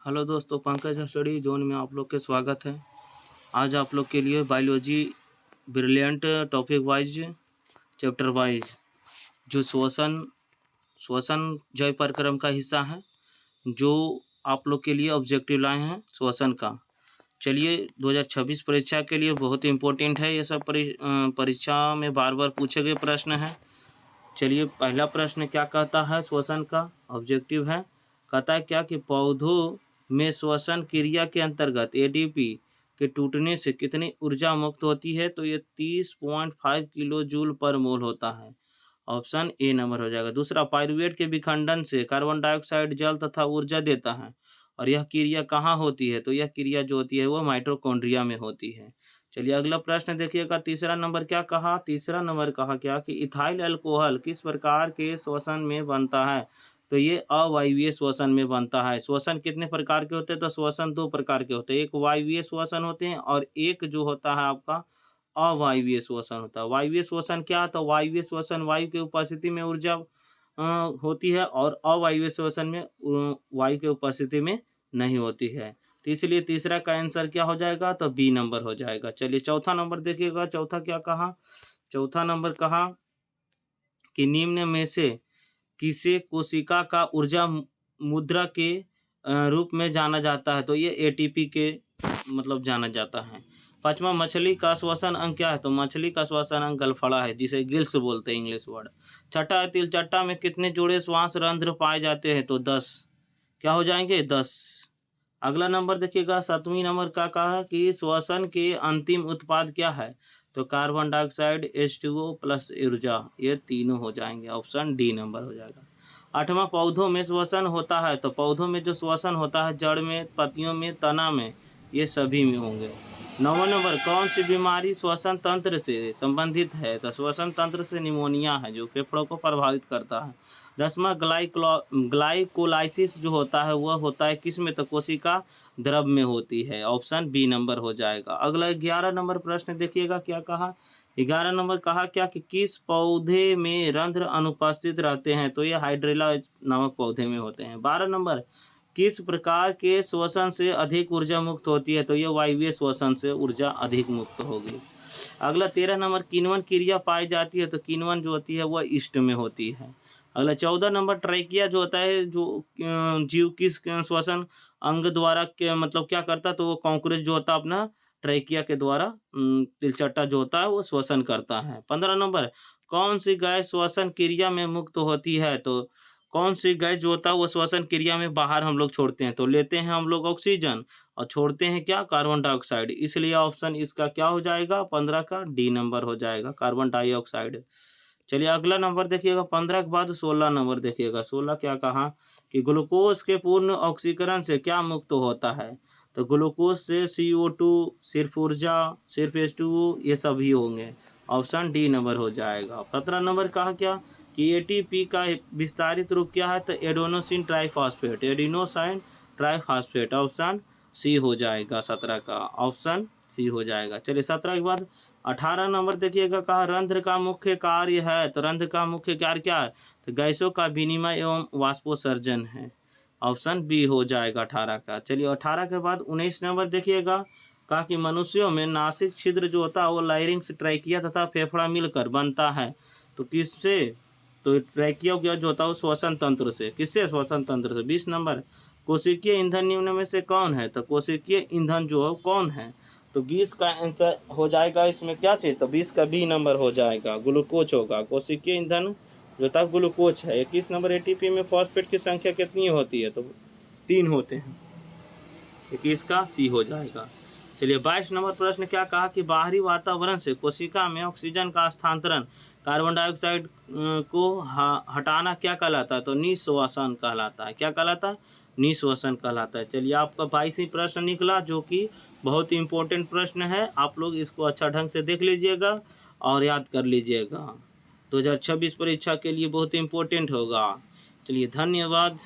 Hello दोस्तों, Pankaj study zone में आप लोग के स्वागत है। आज आप लोग के लिए biology brilliant topic wise chapter wise जो श्वसन जय प्रक्रम का हिस्सा है, जो आप लोग के लिए ऑब्जेक्टिव लाए हैं श्वसन का। चलिए, 2026 परीक्षा के लिए बहुत इम्पोर्टेंट है ये सब। परीक्षा में बार बार पूछे गए प्रश्न हैं। चलिए, पहला प्रश्न क्या कहता है, श्वसन का ऑब्जेक्टिव है, कहता है क्या कि पौधों में श्वसन क्रिया के अंतर्गत एडीपी के टूटने से कितनी ऊर्जा मुक्त होती है। तो ये 30.5 किलो जूल पर मोल होता है। ऑप्शन ए नंबर हो जाएगा। दूसरा, पाइरुवेट के विखंडन से कार्बन डाइऑक्साइड जल तथा ऊर्जा देता है और यह क्रिया कहाँ होती है। तो यह क्रिया जो होती है वो माइटोकॉन्ड्रिया में होती है। चलिए, अगला प्रश्न देखिएगा। तीसरा नंबर क्या कहा, तीसरा नंबर कहा क्या कि इथाइल अल्कोहल किस प्रकार के श्वसन में बनता है। तो ये अवायवीय श्वसन में बनता है। श्वसन कितने प्रकार के होते हैं, तो श्वसन दो प्रकार के होते हैं। एक वायवीय श्वसन होते हैं और एक जो होता है आपका अवायवीय श्वसन होता है। वायवीय श्वसन क्या है, तो वायवीय श्वसन वायु की उपस्थिति में ऊर्जा होती है और अवायवीय श्वसन में वायु की उपस्थिति में नहीं होती है। तो इसलिए तीसरा का आंसर क्या हो जाएगा, तो बी नंबर हो जाएगा। चलिए, चौथा नंबर देखिएगा। चौथा क्या कहा, चौथा नंबर कहा कि निम्न में से किसे कोशिका का ऊर्जा मुद्रा के रूप में जाना जाता है। तो ये एटीपी के मतलब जाना जाता है। पांचवा, मछली का श्वसन अंग क्या है। तो मछली का श्वसन अंग गलफड़ा है, जिसे गिल्स बोलते हैं इंग्लिश वर्ड। छठा है, तिलचट्टा में कितने जोड़े श्वास रंध्र पाए जाते हैं। तो 10 क्या हो जाएंगे, 10। अगला नंबर देखिएगा। सातवीं नंबर का कहा कि श्वसन के अंतिम उत्पाद क्या है। तो कार्बन डाइऑक्साइड, H2O प्लस ऊर्जा, ये तीनों हो जाएंगे। ऑप्शन डी नंबर हो जाएगा। आठवां, पौधों में श्वसन होता है। तो पौधों में जो श्वसन होता है, जड़ में, पत्तियों में, तना में, ये सभी में होंगे। नौवां नंबर, कौन सी बीमारी श्वसन तंत्र से संबंधित है। तो श्वसन तंत्र से निमोनिया है, जो फेफड़ों को प्रभावित करता है। 10वां, ग्लाइकोलाइसिस जो होता है वह होता है किस में, तो कोशिका द्रव में होती है। ऑप्शन बी नंबर हो जाएगा। अगला 11 नंबर प्रश्न देखिएगा क्या कहा। 11 नंबर कहा क्या कि किस पौधे में रंध्र अनुपस्थित रहते हैं। तो ये हाइड्रेला नामक पौधे में होते हैं। 12 नंबर, किस प्रकार के श्वसन से अधिक ऊर्जा मुक्त होती है। तो ये वायवीय श्वसन से ऊर्जा अधिक मुक्त होगी। अगला 13 नंबर, किण्वन क्रिया पाई जाती है। तो किण्वन जो होती है वह ईस्ट में होती है। अगला 14 नंबर, ट्रैकिया जो होता है, जो जीव किस श्वसन अंग द्वारा के मतलब क्या करता है। तो वो कॉन्क्रोच जो होता है अपना ट्रैकिया के द्वारा तिलचट्टा जो होता है वो श्वसन करता है। 15 नंबर, कौन सी गैस श्वसन क्रिया में मुक्त होती है। तो कौन सी गैस जो होता है वो श्वसन क्रिया में बाहर हम लोग छोड़ते हैं। तो लेते हैं हम लोग ऑक्सीजन और छोड़ते हैं क्या, कार्बन डाइऑक्साइड। इसलिए ऑप्शन इसका क्या हो जाएगा, 15 का डी नंबर हो जाएगा, कार्बन डाइऑक्साइड। चलिए, अगला नंबर देखिएगा। 15 के बाद 16 नंबर देखिएगा। 16 क्या कहा कि ग्लूकोज के पूर्ण ऑक्सीकरण से क्या मुक्त होता है। तो ग्लूकोज से CO2, सिर्फ ऊर्जा, सिर्फ H2O, ये सभी होंगे। ऑप्शन डी नंबर हो जाएगा। 17 नंबर कहा क्या कि ATP का विस्तारित रूप क्या है। तो adenosine triphosphate, adenosine triphosphate. Option C हो जाएगा 17 का, ऑप्शन सी हो जाएगा। चलिए, 17 के बाद 18 नंबर देखिएगा। कहा रंध्र का मुख्य कार्य है। तो रंध्र का मुख्य कार्य क्या है, तो गैसों का विनिमय एवं वाष्पोत्सर्जन है। ऑप्शन बी हो जाएगा 18 का। चलिए, 18 के बाद 19 नंबर देखिएगा। कहा कि मनुष्यों में नासिक छिद्र जो होता है वो लाइरिंग्स, ट्रैकिया तथा फेफड़ा मिलकर बनता है। तो किससे, तो ट्रैकिया जो होता है वो श्वसन तंत्र से। किससे, श्वसन तंत्र से। 20 नंबर, कोशिकीय ईंधन निम्न में से कौन है। तो कोशिकीय ईंधन जो है कौन है। तो 20 का आंसर हो जाएगा इसमें क्या चाहिए, तो 20 का बी नंबर हो जाएगा, ग्लूकोज होगा। कोशिकीय ईंधन जो था ग्लूकोज है। 21 नंबर, एटीपी में फॉस्फेट की संख्या कितनी होती है। तो 3 होते हैं। 21 का सी हो जाएगा। चलिए, 22 नंबर प्रश्न क्या कहा कि बाहरी वातावरण से कोशिका में ऑक्सीजन का स्थानांतरण, कार्बन डाइऑक्साइड को हटाना क्या कहलाता है। तो निःश्वसन कहलाता है। क्या कहलाता है, निःश्वसन कहलाता है। चलिए, आपका 22वां प्रश्न निकला, जो कि बहुत ही इंपॉर्टेंट प्रश्न है। आप लोग इसको अच्छा ढंग से देख लीजिएगा और याद कर लीजिएगा। 2026 परीक्षा के लिए बहुत इंपॉर्टेंट होगा। चलिए, धन्यवाद।